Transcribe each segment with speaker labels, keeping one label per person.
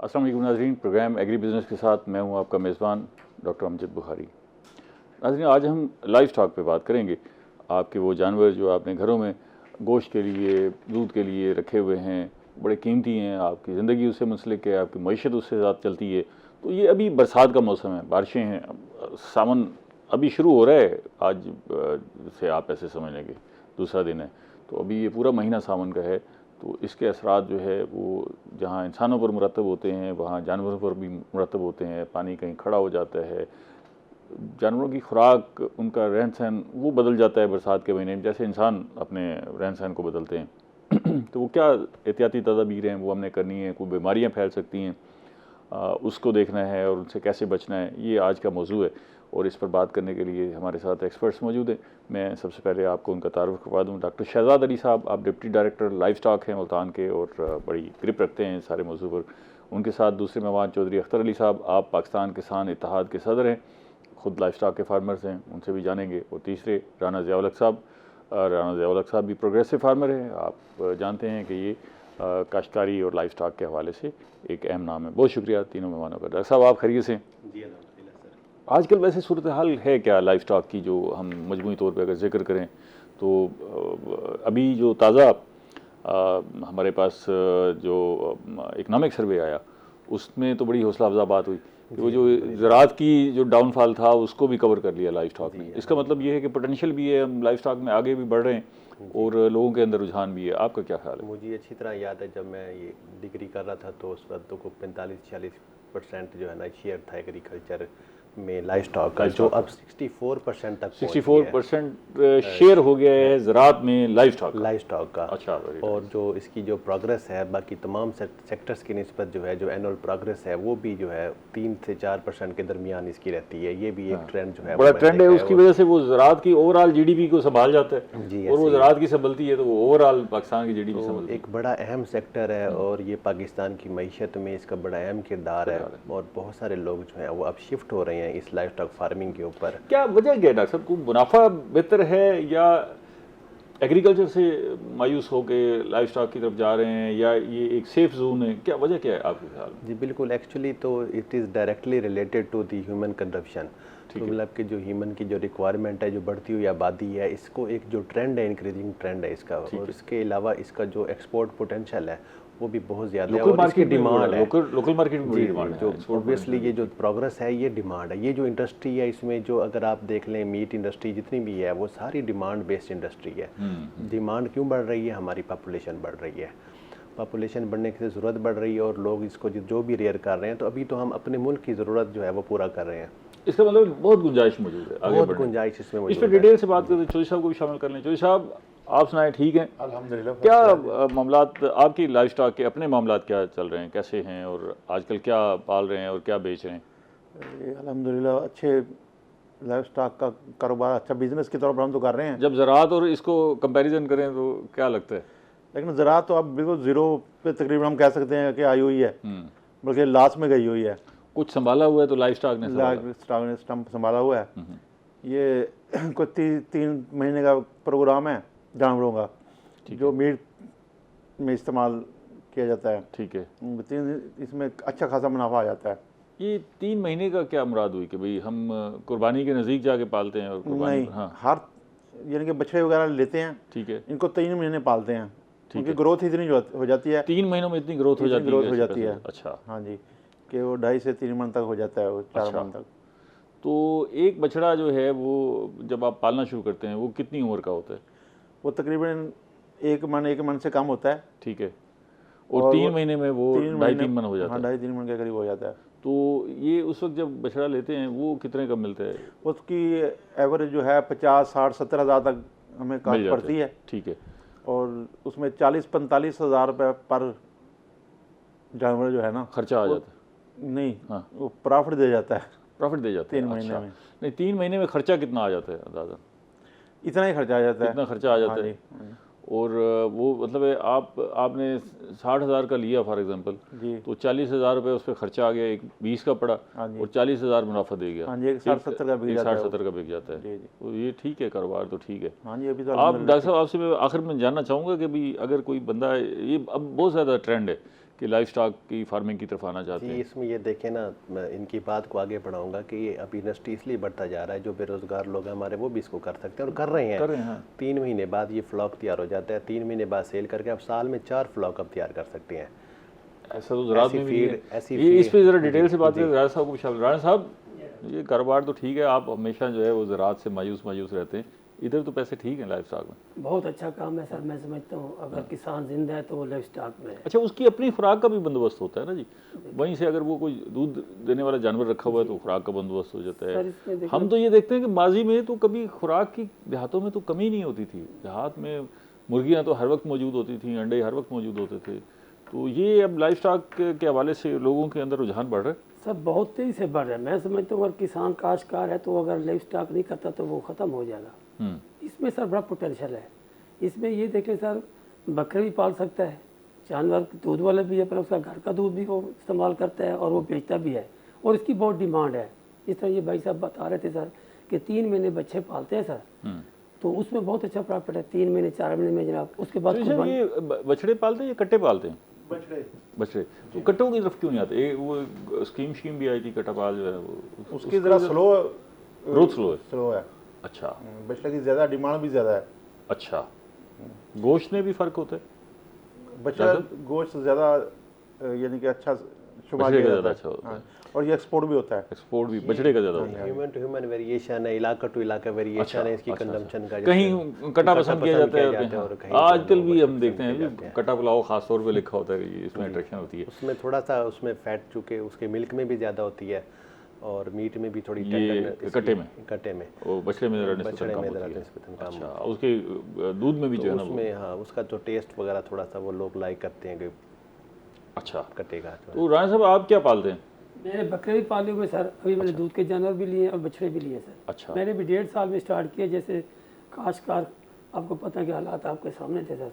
Speaker 1: अस्सलाम वालेकुम नाज़रीन, प्रोग्राम एग्री बिज़नेस के साथ मैं हूं आपका मेज़बान डॉक्टर अमजद बुखारी। नाज़रीन, आज हम लाइव स्टॉक पे बात करेंगे। आपके वो जानवर जो आपने घरों में गोश्त के लिए, दूध के लिए रखे हुए हैं, बड़े कीमती हैं, आपकी ज़िंदगी उससे मुंसलिक है, आपकी मईशत उससे ज़्यादा चलती है। तो ये अभी बरसात का मौसम है, बारिशें हैं, सावन अभी शुरू हो रहा है। आज से आप ऐसे समझ लेंगे दूसरा दिन है, तो अभी ये पूरा महीना सावन का है। तो इसके असरात जो है वो जहाँ इंसानों पर मुरतब होते हैं वहाँ जानवरों पर भी मुरतब होते हैं। पानी कहीं खड़ा हो जाता है, जानवरों की खुराक, उनका रहन सहन वो बदल जाता है बरसात के महीने में, जैसे इंसान अपने रहन सहन को बदलते हैं। तो वो क्या एहतियाती तदाबीर हैं वो हमने करनी है, कोई बीमारियाँ फैल सकती हैं, उसको देखना है और उनसे कैसे बचना है, ये आज का मौजू है। और इस पर बात करने के लिए हमारे साथ एक्सपर्ट्स मौजूद हैं। मैं सबसे पहले आपको उनका तारुफ करवा दूँ। डॉक्टर शहजाद अली साहब, आप डिप्टी डायरेक्टर लाइफ स्टॉक हैं मुल्तान के और बड़ी ग्रिप रखते हैं सारे मौजू पर। उनके साथ दूसरे मेहमान चौधरी अख्तर अली साहब, आप पाकिस्तान किसान इत्तेहाद के सदर हैं, ख़ुद लाइफ स्टॉक के फार्मर्स हैं, उनसे भी जानेंगे। और तीसरे राना ज़िया-उल-हक साहब, राना ज़िया-उल-हक साहब भी प्रोग्रेसिव फार्मर हैं। आप जानते हैं कि ये काश्तकारी और लाइफ स्टॉक के हवाले से एक अहम नाम है। बहुत शुक्रिया तीनों मेहमानों का। डॉक्टर साहब, आप खैरियत से?
Speaker 2: जी अल्हम्दुलिल्लाह सर।
Speaker 1: आजकल वैसे सूरत हाल है क्या लाइफ स्टॉक की, जो हम मजमूई तौर पे अगर जिक्र करें तो अभी जो ताज़ा हमारे पास जो इकनॉमिक सर्वे आया उसमें तो बड़ी हौसला अफजा बात हुई कि वो जो ज़राअत की जो डाउनफॉल था उसको भी कवर कर लिया लाइफ स्टॉक ने। इसका मतलब ये है कि पोटेंशियल भी है, हम लाइफ स्टॉक में आगे भी बढ़ रहे हैं और लोगों के अंदर रुझान भी है। आपका क्या ख्याल है?
Speaker 2: मुझे अच्छी तरह याद है जब मैं ये डिग्री कर रहा था तो उस वक्त तो 45-46% जो है ना शेयर था एग्रीकल्चर में लाइफ स्टॉक का, जो अब 64% तक
Speaker 1: 64% शेयर हो गया है ज़राअत में लाइफ स्टॉक
Speaker 2: का।
Speaker 1: अच्छा,
Speaker 2: और जो इसकी जो प्रोग्रेस है बाकी तमाम सेक्टर्स की निस्बत जो है जो एनुअल प्रोग्रेस है वो भी जो है 3 से 4% के दरमियान इसकी रहती है। ये भी एक ट्रेंड जो है
Speaker 1: बड़ा ट्रेंड है। उसकी वजह से वो ज़राअत की ओवरऑल जीडीपी को संभाल जाता है
Speaker 2: जी,
Speaker 1: और वो ज़राअत की संभलती है तो वो ओवरऑल पाकिस्तान की जीडीपी संभलती है।
Speaker 2: एक बड़ा अहम सेक्टर है और ये पाकिस्तान की मईशत में इसका बड़ा अहम किरदार है और बहुत सारे लोग जो हैं वो अब शिफ्ट हो रहे हैं इस लाइफ स्टॉक फार्मिंग के ऊपर।
Speaker 1: क्या वजह क्या है डॉक्टर साहब? को मुनाफा बेहतर है या एग्रीकल्चर से मायूस होके लाइफ स्टॉक की तरफ जा रहे हैं, या ये एक सेफ जोन है? क्या वजह क्या है आपके ख्याल में?
Speaker 2: जी बिल्कुल, एक्चुअली तो it is directly related to the human consumption. तो मतलब कि जो ह्यूमन की जो रिक्वायरमेंट है, जो बढ़ती हुई आबादी है, इसको एक जो ट्रेंड है, इंक्रीजिंग ट्रेंड है इसका, और इसके अलावा इसका जो एक्सपोर्ट पोटेंशियल है वो भी बहुत ज़्यादा है और इसकी डिमांड है।
Speaker 1: लोकल मार्केट में बड़ी डिमांड है।
Speaker 2: जो ऑब्वियसली ये जो प्रोग्रेस है ये डिमांड है। ये जो इंडस्ट्री है इसमें जो अगर आप देख लें मीट इंडस्ट्री जितनी भी है वो सारी डिमांड बेस्ड इंडस्ट्री है। डिमांड क्यों बढ़ रही है? हमारी पॉपुलेशन बढ़ रही है। पॉपुलेशन बढ़ने की ज़रूरत बढ़ रही है और लोग इसको जो भी रेयर कर रहे हैं, तो अभी तो हम अपने मुल्क की ज़रूरत जो है वो पूरा कर रहे हैं।
Speaker 1: इसका मतलब बहुत गुंजाइश मौजूद है,
Speaker 2: बहुत गुंजाइश इसमें मौजूद है।
Speaker 1: इस पर डिटेल से बात करते हैं। चौधरी साहब को भी शामिल कर लें। चौधरी साहब, आप सुनाएं, ठीक हैं?
Speaker 3: अल्हम्दुलिल्लाह।
Speaker 1: क्या मामलात आपकी लाइफ स्टॉक के अपने मामलात क्या चल रहे हैं, कैसे हैं, और आजकल क्या पाल रहे हैं और क्या बेच रहे हैं?
Speaker 3: अल्हम्दुलिल्लाह अच्छे लाइफ स्टॉक का कारोबार, अच्छा बिजनेस की तौर पर हम तो कर रहे हैं।
Speaker 1: जब ज़राअत और इसको कंपैरिजन करें तो क्या लगता है?
Speaker 3: लेकिन ज़राअत तो अब बिल्कुल ज़ीरो पे तकरीबन हम कह सकते हैं कि आई हुई है, बल्कि लास्ट में गई हुई है।
Speaker 1: कुछ संभाला हुआ है तो लाइफ स्टॉक ने
Speaker 3: स्टम्प संभाला हुआ है। ये कोई 3 महीने का प्रोग्राम है जानवरों का जो मीट में इस्तेमाल किया जाता है।
Speaker 1: ठीक है।
Speaker 3: इसमें अच्छा खासा मुनाफा आ जाता है।
Speaker 1: ये 3 महीने का क्या मुराद हुई कि भाई हम कुर्बानी के नज़दीक जाके पालते हैं? और
Speaker 3: नहीं, हर यानी कि बछड़े वगैरह लेते हैं,
Speaker 1: ठीक है,
Speaker 3: इनको 3 महीने पालते हैं, उनकी ग्रोथ इतनी हो जाती है।
Speaker 1: 3 महीनों में इतनी ग्रोथ हो जाती है? अच्छा,
Speaker 3: हाँ जी, कि वो 2.5 से 3 मन तक हो जाता है, वो 4 मन तक।
Speaker 1: तो एक बछड़ा जो है वो जब आप पालना शुरू करते हैं वो कितनी उम्र का होता है?
Speaker 3: वो तकरीबन 1 मन से कम होता है।
Speaker 1: ठीक है। और 3 महीने में वो 2.5-3 मन हो जाता है?
Speaker 3: हाँ, 2.5-3 मन के करीब हो जाता है।
Speaker 1: तो ये उस वक्त जब बछड़ा लेते हैं वो कितने का मिलता है?
Speaker 3: उसकी एवरेज जो है 50, 60, 70 हज़ार तक हमें काट पड़ती है।
Speaker 1: ठीक है।
Speaker 3: और उसमें 40-45 हज़ार रुपये पर जानवर जो है ना
Speaker 1: खर्चा आ जाता है?
Speaker 3: नहीं, हाँ, वो प्रॉफिट दे जाता है।
Speaker 1: प्रॉफिट दे जाता है
Speaker 3: 3 महीने में?
Speaker 1: नहीं, 3 महीने में खर्चा कितना आ जाता है अंदाज़ा?
Speaker 3: इतना ही खर्चा आ जाता है।
Speaker 1: इतना खर्चा आ जाता है। और वो मतलब है आपने 60,000 का लिया फॉर एग्जांपल, तो 40,000 रुपये उस पर खर्चा आ गया, एक 20 का पड़ा और 40,000 मुनाफा दे गया।
Speaker 3: हाँ जी, 60-70 का बिक
Speaker 1: जाता है। तो ये ठीक है, कारोबार तो ठीक है।
Speaker 3: हाँ जी। अभी तो
Speaker 1: आप डॉक्टर साहब, आपसे मैं आखिर में जानना चाहूँगा कि भाई अगर कोई बंदा, ये अब बहुत ज़्यादा ट्रेंड है कि लाइफ स्टॉक की फार्मिंग की तरफ आना चाहते
Speaker 2: जी,
Speaker 1: हैं?
Speaker 2: इसमें ये देखें ना, मैं इनकी बात को आगे बढ़ाऊंगा कि ये अभी इंडस्ट्री इसलिए बढ़ता जा रहा है, जो बेरोजगार लोग हैं हमारे वो भी इसको कर सकते हैं और कर रहे हैं।
Speaker 1: कर रहे हैं, हाँ।
Speaker 2: 3 महीने बाद ये फ्लॉक तैयार हो जाता है, 3 महीने बाद सेल करके आप साल में 4 फ्लॉक अब तैयार कर सकते हैं।
Speaker 1: ऐसा तो ज़राअत
Speaker 2: ऐसी
Speaker 1: में भी नहीं
Speaker 2: फीड-
Speaker 1: है।
Speaker 2: ऐसी
Speaker 1: ये इस
Speaker 2: फीड-
Speaker 1: पे ज़रा डिटेल से बात करें राणा साहब को। राणा साहब, ये कारोबार तो ठीक है, आप हमेशा जो है वो ज़राअत से मायूस रहते हैं, इधर तो पैसे ठीक हैं लाइफ स्टॉक में।
Speaker 4: बहुत अच्छा काम है सर, मैं समझता हूँ अगर किसान जिंदा है तो वो लाइफ स्टॉक में है।
Speaker 1: अच्छा, उसकी अपनी खुराक का भी बंदोबस्त होता है ना जी? वहीं से अगर वो कोई दूध देने वाला जानवर रखा हुआ है तो खुराक का बंदोबस्त हो जाता
Speaker 4: सर,
Speaker 1: है।
Speaker 4: इसमें देखिए-
Speaker 1: हम तो ये देखते हैं कि माजी में तो कभी खुराक की देहातों में तो कमी नहीं होती थी। देहात में मुर्गियाँ तो हर वक्त मौजूद होती थी, अंडे हर वक्त मौजूद होते थे। तो ये अब लाइफ स्टॉक के हवाले से लोगों के अंदर रुझान बढ़ रहा है।
Speaker 4: सर बहुत तेज़ी से बढ़ रहा है। मैं समझता हूँ अगर किसान काश्तकार है तो अगर लाइफ स्टॉक नहीं करता तो वो ख़त्म हो जाएगा। इसमें सर बड़ा पोटेंशियल है। इसमें ये देखें सर, बकरे भी पाल सकता है, जानवर दूध वाला भी है, पर उसका घर का दूध भी वो इस्तेमाल करता है और वो बेचता भी है और इसकी बहुत डिमांड है। इस तरह ये भाई साहब बता रहे थे सर कि 3 महीने बच्चे पालते हैं सर, तो उसमें बहुत अच्छा प्रॉफिट है 3 महीने 4 महीने में जनाब। उसके बाद
Speaker 1: तो ये बछड़े पालते हैं या कट्टे पालते हैं? बछड़े। तो कट्टों की तरफ क्यों नहीं आते? वो स्कीम भी आई थी कट्टा पाल जो है वो,
Speaker 3: उसकी ज़रा
Speaker 1: ग्रोथ स्लो है।
Speaker 3: है।
Speaker 1: अच्छा,
Speaker 3: बछड़े की ज़्यादा डिमांड भी ज़्यादा है।
Speaker 1: अच्छा। गोश्त में भी फर्क होता है?
Speaker 3: बछड़ा गोश्त ज़्यादा यानी कि अच्छा शुमार
Speaker 1: बछड़े
Speaker 3: किया
Speaker 1: का ज़्यादा
Speaker 3: जाता है।
Speaker 1: अच्छा होता है।
Speaker 3: हाँ, और ये एक्सपोर्ट भी होता है।
Speaker 1: एक्सपोर्ट भी बछड़े का ज़्यादा होता है।
Speaker 2: ह्यूमन टू ह्यूमन वेरिएशन है, इलाका टू इलाका वेरिएशन है इसकी कंजम्पशन का।
Speaker 1: कहीं कटा पसंद किया जाता
Speaker 2: और
Speaker 1: है।
Speaker 2: कहीं
Speaker 1: आजकल भी हम
Speaker 2: पसंद
Speaker 1: देखते
Speaker 2: किया
Speaker 1: हैं
Speaker 2: जाता है।
Speaker 1: कटा पुलाव खास तौर पे लिखा होता है कि इसमें अट्रैक्शन होती है।
Speaker 2: उसमें थोड़ा सा उसमें फैट चूँकि उसके मिल्क में भी ज़्यादा होती है और मीट में भी थोड़ी
Speaker 1: ये
Speaker 2: tenderness
Speaker 1: कट्टे में?
Speaker 2: कट्टे में
Speaker 1: वो बछड़े में ज़रा निस्बतन
Speaker 2: बछड़े
Speaker 1: कम
Speaker 2: में
Speaker 1: होती
Speaker 2: ज़रा
Speaker 1: है।
Speaker 2: निस्बतन कम।
Speaker 1: अच्छा, उसके दूध में भी जो है ना वो।
Speaker 2: उसमें हाँ, उसका जो टेस्ट वगैरह थोड़ा सा वो लोग लाइक करते हैं कि
Speaker 1: अच्छा,
Speaker 2: कट्टे का।
Speaker 1: तो राणा साहब आप क्या पालते हैं?
Speaker 4: मैंने बकरे भी पाले हुए सर, अभी मैंने दूध के जानवर भी लिए और बछड़े भी लिए सर।
Speaker 1: अच्छा।
Speaker 4: मैंने भी 1.5 साल में स्टार्ट किया। जैसे काश्तकार, आपको पता है कि हालात आपके सामने थे सर,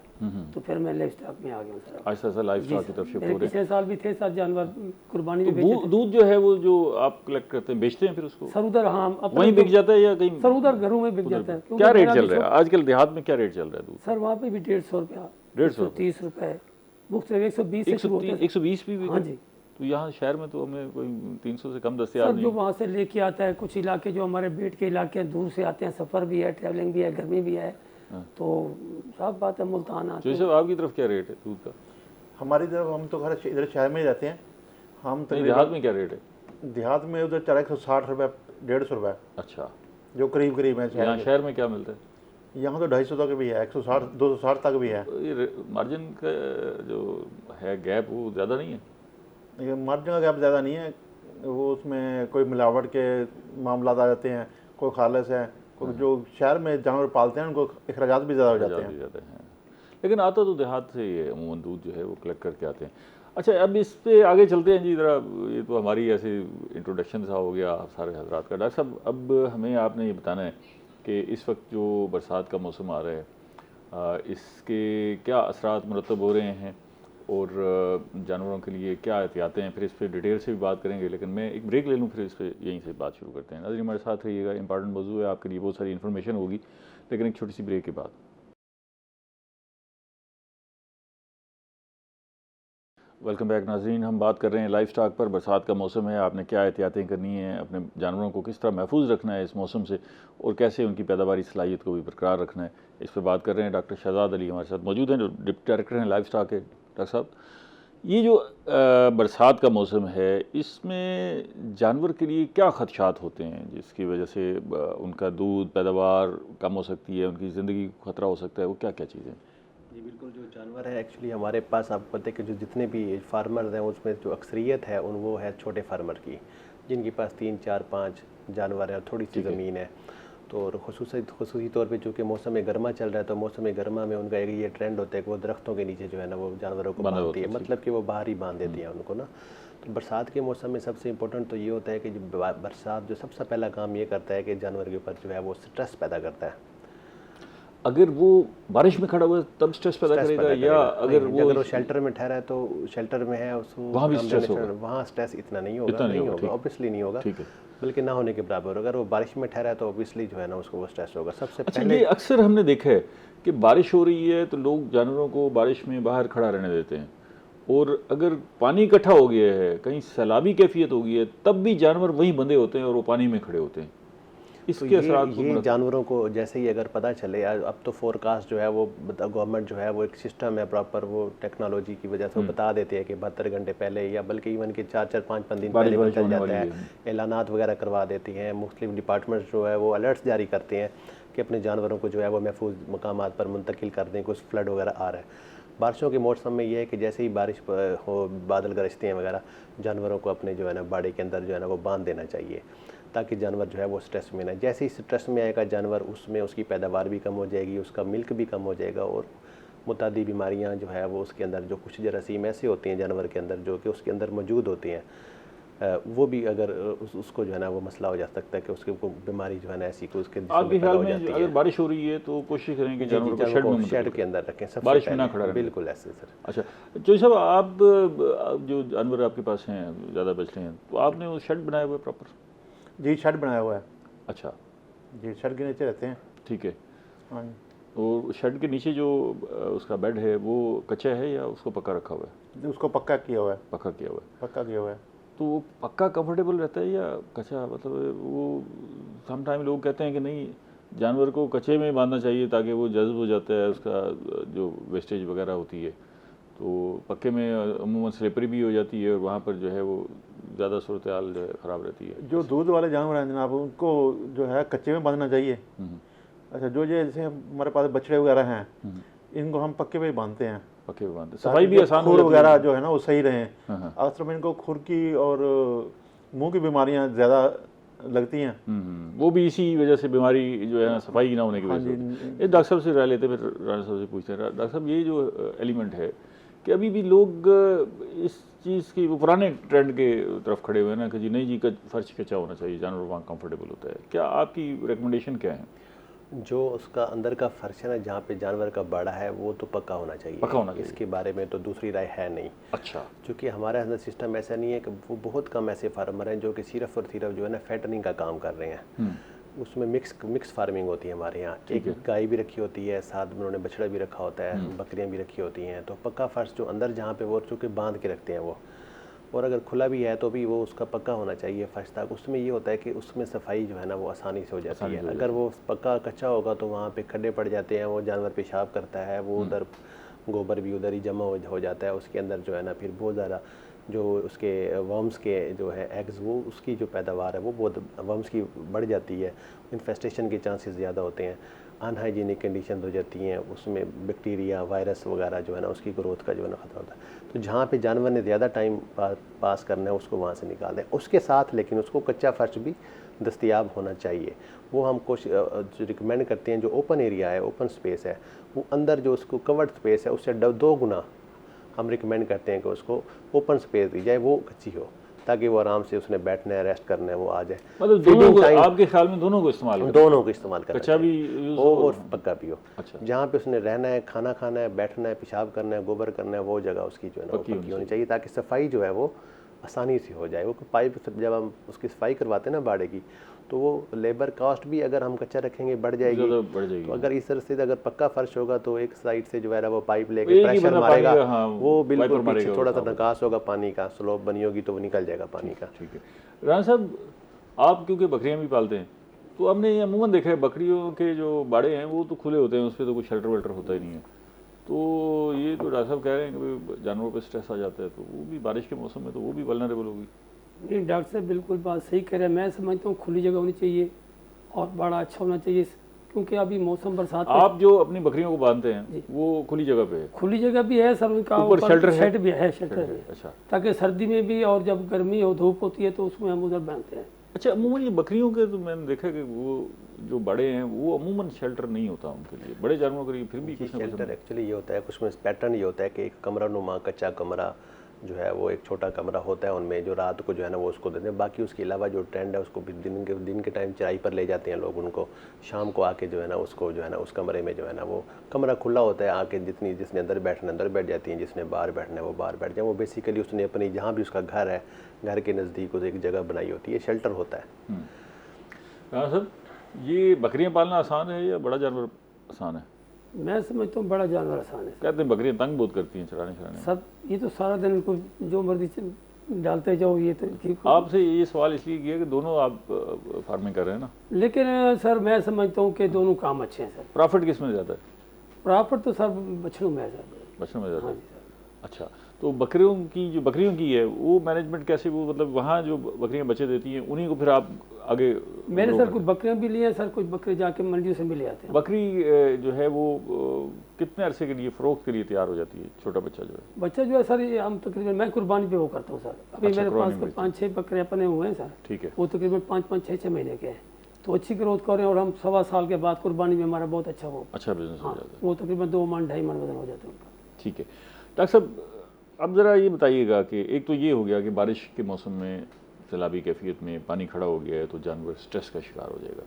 Speaker 4: तो फिर मैं लाइफ स्टॉक में आ गया हूँ सर।
Speaker 1: ऐसा ऐसा लाइफ स्टॉक की तरफ शिफ्ट
Speaker 4: मेरे
Speaker 1: हो रहे
Speaker 4: पिछले साल भी थे सर जानवर, कुर्बानी में
Speaker 1: हैं।
Speaker 4: बेचे थे
Speaker 1: दूध जो है वो जो आप कलेक्ट करते हैं बेचते हैं फिर उसको
Speaker 4: सर उधर। हाँ, अपने
Speaker 1: वहीं बिक जाता है या कहीं?
Speaker 4: सर उधर घरों में बिक जाता है। क्योंकि
Speaker 1: क्या रेट
Speaker 4: मेरा
Speaker 1: चल
Speaker 4: भी
Speaker 1: रहा है आजकल देहात में? क्या रेट चल रहा है दूध?
Speaker 4: सर वहाँ पे भी 150 रुपया,
Speaker 1: 150
Speaker 4: 130 रुपये, मुख्तलिफ 120 से शुरू होता है।
Speaker 1: 120 भी?
Speaker 4: हाँ जी।
Speaker 1: तो यहाँ शहर में तो हमें कोई 300 से कम
Speaker 4: सर
Speaker 1: दस्तियाब
Speaker 4: जो
Speaker 1: नहीं।
Speaker 4: वहाँ से लेके आता है, कुछ इलाके जो हमारे बेट के इलाके हैं, दूर से आते हैं, सफ़र भी है, ट्रैवलिंग भी है, गर्मी भी है, तो साफ बात है मुल्तान आते
Speaker 1: जो
Speaker 4: हैं।
Speaker 1: सब आपकी तरफ क्या रेट है दूध का?
Speaker 3: हमारी तरफ हम तो घर इधर शहर में ही रहते हैं। हम
Speaker 1: नहीं, देहात में क्या रेट है?
Speaker 3: देहात में उधर चला 160 रुपये, 150 रुपये,
Speaker 1: अच्छा,
Speaker 3: जो करीब करीब है
Speaker 1: यहाँ
Speaker 3: शहर
Speaker 1: शहर में क्या मिलता है?
Speaker 3: में। यहाँ तो 250 तक भी है, 160 260 तक भी है।
Speaker 1: तो ये मार्जिन का जो है गैप वो ज़्यादा नहीं है?
Speaker 3: ये मार्जिन का गैप ज़्यादा नहीं है, वो उसमें कोई मिलावट के मामला आ जाते हैं, कोई खालस है, कोई जो शहर में जानवर पालते हैं उनको अखराजात भी ज़्यादा हो जाते
Speaker 1: ज़्यादा
Speaker 3: हैं।
Speaker 1: भी जाते हैं, लेकिन आता तो देहात से ही है अमूमन दूध जो है वो कलेक्ट करके आते हैं। अच्छा, अब इस पे आगे चलते हैं जी ज़रा। ये तो हमारी ऐसे इंट्रोडक्शन सा हो गया आप सारे हजरात का। डॉक्टर साहब, अब हमें आपने ये बताना है कि इस वक्त जो बरसात का मौसम आ रहा है इसके क्या असरात मुरतब हो रहे हैं और जानवरों के लिए क्या एहतियातें हैं, फिर इस पर डिटेल से भी बात करेंगे। लेकिन मैं एक ब्रेक ले लूँ, फिर इस पर यहीं से बात शुरू करते हैं। नाज़रीन हमारे साथ रहिएगा, इंपॉर्टेंट मौजू है, आपके लिए बहुत सारी इन्फॉर्मेशन होगी, लेकिन एक छोटी सी ब्रेक के बाद। वेलकम बैक नाज़रीन। हम बात कर रहे हैं लाइफ स्टॉक पर। बरसात का मौसम है, आपने क्या एहतियातें करनी है, अपने जानवरों को किस तरह महफूज रखना है इस मौसम से, और कैसे उनकी पैदावारी सलाहियत को भी बरकरार रखना है, इस पर बात कर रहे हैं। डॉक्टर शहजाद अली हमारे साथ मौजूद हैं, जो डिप्टी डायरेक्टर हैं लाइफ स्टॉक के। डॉक्टर साहब, ये जो बरसात का मौसम है, इसमें जानवर के लिए क्या ख़दशात होते हैं जिसकी वजह से उनका दूध पैदावार कम हो सकती है, उनकी ज़िंदगी को ख़तरा हो सकता है, वो क्या क्या चीज़ें?
Speaker 2: जी बिल्कुल, जो जानवर है एक्चुअली हमारे पास, आपको पता है कि जो जितने भी फार्मर हैं उसमें जो अक्सरियत है वो है छोटे फार्मर की, जिनके पास 3 4 5 जानवर है और थोड़ी सी ज़मीन है। तो और खुसूसी तौर पे चूँकि मौसम गर्मा चल रहा है, तो मौसम गर्मा में उनका एक ये ट्रेंड होता है कि वो दरख्तों के नीचे जो है ना वो जानवरों को बांधती है, मतलब कि वो बाहर ही बांध देती है उनको ना। तो बरसात के मौसम में सबसे इम्पोर्टेंट तो ये होता है कि बरसात जो सबसे पहला काम ये करता है कि जानवर के ऊपर जो है वो स्ट्रेस पैदा करता है।
Speaker 1: अगर वो बारिश में खड़ा हुआ है तब स्ट्रेस पैदा करेगा, या अगर वो
Speaker 2: शेल्टर में ठहरा है तो शेल्टर में है उसको
Speaker 1: वहाँ भी स्ट्रेस होगा?
Speaker 2: वहाँ स्ट्रेस इतना नहीं होगा, ऑब्वियसली नहीं होगा,
Speaker 1: ठीक है,
Speaker 2: बल्कि ना होने के बराबर। अगर वो बारिश में ठहरा है तो ऑब्वियसली जो है ना उसको वो स्ट्रेस होगा सबसे
Speaker 1: अच्छा,
Speaker 2: पहले।
Speaker 1: ये अक्सर हमने देखा है कि बारिश हो रही है तो लोग जानवरों को बारिश में बाहर खड़ा रहने देते हैं और अगर पानी इकट्ठा हो गया है, कहीं सैलाबी कैफियत हो गई है, तब भी जानवर वहीं बंधे होते हैं और वो पानी में खड़े होते हैं।
Speaker 2: तो
Speaker 1: इसके असरात
Speaker 2: ये जानवरों को जैसे ही अगर पता चले, अब तो फोरकास्ट जो है वो गवर्नमेंट जो है वो एक सिस्टम है प्रॉपर, वो टेक्नोलॉजी की वजह से वो बता देते हैं कि 72 घंटे पहले या बल्कि इवन के 4-4, 5-5 दिन पहले भी चल जाता है, ऐलानात वगैरह करवा देती हैं। मुख्तलिफ डिपार्टमेंट्स जो है वो अलर्ट्स जारी करते हैं कि अपने जानवरों को जो है वो महफूज मकामात पर मुंतकिल कर दें, कुछ फ्लड वगैरह आ रहा है। बारिशों के मौसम में ये है कि जैसे ही बारिश हो, बादल गरजते हैं वगैरह, जानवरों को अपने जो है ना बाड़े के अंदर जो है ना वो बांध देना चाहिए, ताकि जानवर जो है वो स्ट्रेस में ना। जैसे ही स्ट्रेस में आएगा जानवर, उसमें उसकी पैदावार भी कम हो जाएगी, उसका मिल्क भी कम हो जाएगा, और मुतादी बीमारियां जो है वो उसके अंदर, जो कुछ जरासीम ऐसे होते हैं जानवर के अंदर जो कि उसके अंदर मौजूद होती हैं, वो भी अगर उसको जो है ना वो मसला हो जा सकता है कि उसके बीमारी जो है ना ऐसी को उसके
Speaker 1: आपके ख्याल में अगर बारिश हो रही है तो कोशिश करें कि जानवर को
Speaker 2: शेड के अंदर रखें, सबसे
Speaker 1: बारिश में ना खड़ा रहे।
Speaker 2: बिल्कुल ऐसे सर।
Speaker 1: अच्छा जो साहब, आप जो जानवर आपके पास हैं ज़्यादा बचते हैं, तो आपने वो शेड बनाया हुआ है प्रॉपर?
Speaker 3: जी शेड बनाया हुआ है।
Speaker 1: अच्छा
Speaker 3: जी शेड के नीचे रहते हैं।
Speaker 1: ठीक है।
Speaker 3: हाँ
Speaker 1: और शेड के नीचे जो उसका बेड है वो कच्चा है या उसको पक्का रखा हुआ है?
Speaker 3: उसको पक्का किया हुआ है।
Speaker 1: पक्का किया हुआ है।
Speaker 3: पक्का किया हुआ है।
Speaker 1: तो वो पक्का कंफर्टेबल रहता है या कच्चा? मतलब वो सम टाइम लोग कहते हैं कि नहीं, जानवर को कच्चे में बांधना चाहिए ताकि वो जज्ब हो जाता है, उसका जो वेस्टेज वगैरह होती है। तो पक्के में अमूमन स्लिपरी भी हो जाती है और वहाँ पर जो है वो ज़्यादा सूरत हाल जो है ख़राब रहती है।
Speaker 3: जो दूध वाले जानवर हैं जनाब, उनको जो है कच्चे में बांधना चाहिए। अच्छा, जो जैसे हमारे पास बछड़े वगैरह हैं, इनको हम पक्के में ही बांधते हैं।
Speaker 1: पक्के में बांधते, सफाई भी आसान,
Speaker 3: खुर वगैरह जो है ना वो सही रहें। अक्सर में इनको खुर की और मुंह की बीमारियां ज़्यादा लगती हैं।
Speaker 1: वो भी इसी वजह से बीमारी जो है ना, सफाई ना होने की वजह से। ये डॉक्टर साहब से राय लेते, फिर राणा साहब से पूछते हैं। डॉक्टर साहब, ये जो एलिमेंट है कि अभी भी लोग इस चीज़ की, वो पुराने ट्रेंड के तरफ खड़े हुए हैं ना कि जी नहीं जी, फर्श कच्चा होना चाहिए, जानवर वहाँ कंफर्टेबल होता है। क्या आपकी रिकमेंडेशन क्या है?
Speaker 2: जो उसका अंदर का फर्श है ना, जहाँ पे जानवर का बाड़ा है, वो तो पक्का होना चाहिए।
Speaker 1: पक्का होना चाहिए।
Speaker 2: इसके बारे में तो दूसरी राय है नहीं।
Speaker 1: अच्छा।
Speaker 2: क्योंकि हमारे अंदर सिस्टम ऐसा नहीं है कि वो बहुत कम ऐसे फार्मर हैं जो कि सिर्फ और सिर्फ जो है ना फैटनिंग का काम कर रहे हैं। उसमें मिक्स फार्मिंग होती है हमारे यहाँ। एक गाय भी रखी होती है, साथ में उन्होंने बछड़ा भी रखा होता है, बकरियाँ भी रखी होती हैं। तो पक्का फर्श जो अंदर जहाँ पे वो चूँकि बांध के रखते हैं वो, और अगर खुला भी है तो भी वो उसका पक्का होना चाहिए फर्श तक। उसमें ये होता है कि उसमें सफाई जो है ना वो आसानी से हो जाती है। अगर वो पक्का कच्चा होगा तो वहाँ पे खड्डे पड़ जाते हैं, वो जानवर पेशाब करता है, वो उधर गोबर भी उधर ही जमा हो जाता है उसके अंदर जो है ना, फिर बहुत ज़्यादा जो उसके वर्म्स के जो है एग्स, वो उसकी जो पैदावार है वो बहुत वर्म्स की बढ़ जाती है, इन्फेस्टेशन के चांसेस ज़्यादा होते हैं, अनहाइजीनिक कंडीशन हो जाती हैं, उसमें बैक्टीरिया वायरस वगैरह जो है ना उसकी ग्रोथ का जो है ना ख़तरा होता है। तो जहाँ पे जानवर ने ज़्यादा टाइम पास करना है उसको वहाँ से निकाल दें। उसके साथ लेकिन उसको कच्चा फर्श भी दस्तयाब होना चाहिए। वो हम जो रिकमेंड करते हैं, जो ओपन एरिया है, ओपन स्पेस है, वो अंदर जो उसको कवर्ड स्पेस है उससे 2 गुना हम रिकमेंड करते हैं कि उसको ओपन स्पेस दी जाए, वो कच्ची हो, ताकि वो आराम से उसने बैठना है, रेस्ट करना है, वो आ जाए।
Speaker 1: मतलब दोनों को, आपके ख्याल में दोनों को इस्तेमाल करना?
Speaker 2: दोनों को इस्तेमाल करना,
Speaker 1: कच्चा भी
Speaker 2: हो और पक्का भी हो।
Speaker 1: अच्छा।
Speaker 2: जहाँ पे उसने रहना है, खाना खाना है, बैठना है, पेशाब करना है, गोबर करना है, वो जगह उसकी जो है ना पक्की होनी चाहिए, ताकि सफाई जो है वो आसानी से हो जाए। वो पाइप जब हम उसकी सफाई करवाते हैं ना बाड़े की, तो वो लेबर कॉस्ट भी अगर हम कच्चा रखेंगे बढ़ जाएगी। तो अगर इस तरह से अगर पक्का फर्श होगा तो एक साइड से जो है वो पाइप लेके प्रेशर मारेगा, वो बिल्कुल पीछे थोड़ा सा निकास होगा पानी का, स्लोप बनी होगी तो वो निकल जाएगा पानी का।
Speaker 1: ठीक है। राणा साहब, आप क्योंकि बकरियां भी पालते हैं, तो हमने अमूमन देखा है बकरियों के जो बाड़े हैं वो तो खुले होते हैं, उस पर तो कोई शेल्टर वेल्टर होता ही नहीं है। तो ये तो डॉक्टर साहब कह रहे हैं कि जानवरों पर स्ट्रेस आ जाता है, तो वो भी बारिश के मौसम में तो वो भी वल्नरेबल होगी।
Speaker 4: नहीं, डॉक्टर साहब बिल्कुल बात सही कह रहे हैं। मैं समझता हूँ खुली जगह होनी चाहिए और बड़ा अच्छा होना चाहिए, क्योंकि अभी मौसम बरसात।
Speaker 1: आप जो अपनी बकरियों को बांधते हैं वो खुली जगह पे है?
Speaker 4: खुली जगह भी है सर, उनका
Speaker 1: ऊपर शेड
Speaker 4: भी है, शेल्टर है।
Speaker 1: अच्छा।
Speaker 4: ताकि सर्दी में भी और जब गर्मी हो, धूप होती है तो उसमें हम उधर बांधते हैं।
Speaker 1: अच्छा, अमूमन ये बकरियों के तो मैंने देखा कि वो जो बड़े हैं वो अमूमन शेल्टर नहीं होता उनके लिए, बड़े जानवरों के लिए फिर भी कुछ ना कुछ
Speaker 2: शेल्टर एक्चुअली ये होता है, कुछ में पैटर्न ये होता है कि एक कमरा नुमा कच्चा कमरा जो है वो एक छोटा कमरा होता है उनमें, जो रात को जो है ना वो उसको देते हैं। बाकी उसके अलावा जो ट्रेंड है उसको भी दिन के टाइम चराई पर ले जाते हैं लोग, उनको शाम को आके जो है ना उसको जो है ना उस कमरे में जो है ना वो कमरा खुला होता है, आके जिसने अंदर बैठना अंदर बैठ जाती हैं, जिसने बाहर बैठना है वो बाहर बैठ जाए। वो बेसिकली उसने अपनी जहाँ भी उसका घर है, घर के नज़दीक उसे एक जगह बनाई होती है, शेल्टर होता है।
Speaker 1: हाँ सर, ये बकरियाँ पालना आसान है या बड़ा जानवर आसान है?
Speaker 4: मैं समझता हूँ बड़ा जानवर आसान है
Speaker 1: कहते हैं बकरियां तंग बहुत करती हैं चराने।
Speaker 4: सब। ये तो सारा दिन इनको जो मर्जी डालते जाओ, ये तो ठीक।
Speaker 1: आपसे ये सवाल इसलिए किया कि दोनों आप फार्मिंग कर रहे हैं ना,
Speaker 4: लेकिन सर मैं समझता हूँ कि दोनों काम अच्छे हैं सर।
Speaker 1: प्रॉफिट किस में ज़्यादा है?
Speaker 4: प्रॉफिट तो सर बछड़ों में है सर।
Speaker 1: बछड़ों में ज़्यादा
Speaker 4: हाँ
Speaker 1: है।
Speaker 4: जी सर।
Speaker 1: अच्छा, तो बकरियों की है वो मैनेजमेंट कैसे, वो मतलब वहाँ जो बकरियाँ बच्चे देती हैं उन्हीं को फिर आप आगे
Speaker 4: मैंने
Speaker 1: grow
Speaker 4: सर
Speaker 1: करते
Speaker 4: कुछ बकरियाँ भी ली हैं सर, कुछ बकरे जाके मंडियों से भी ले आते
Speaker 1: हैं?
Speaker 4: हैं।
Speaker 1: बकरी जो है वो कितने अरसे के लिए फ़रोख्त के लिए तैयार हो जाती है, छोटा बच्चा जो है?
Speaker 4: बच्चा जो है सर, ये हम तकरीबन मैं कुर्बानी पे वो करता हूँ सर। अभी
Speaker 1: अच्छा,
Speaker 4: मेरे
Speaker 1: कुर्बानी
Speaker 4: पास
Speaker 1: में
Speaker 4: 5-6 बकरे अपने हुए हैं सर।
Speaker 1: ठीक है।
Speaker 4: वो तकरीबन 5-5, 6-6 महीने के हैं, तो अच्छी ग्रोथ कर रहे हैं। और हम 1.25 साल के बाद कुर्बानी में हमारा बहुत अच्छा वो
Speaker 1: अच्छा बिजनेस हो
Speaker 4: हाँ,
Speaker 1: जाता है।
Speaker 4: वो तकरीबन 2 मन 2.5 मन वजन हो जाता है उनका।
Speaker 1: ठीक है डॉक्टर साहब, अब ज़रा ये बताइएगा कि एक तो ये हो गया कि बारिश के मौसम में सैलाबी कैफियत में पानी खड़ा हो गया है तो जानवर स्ट्रेस का शिकार हो जाएगा।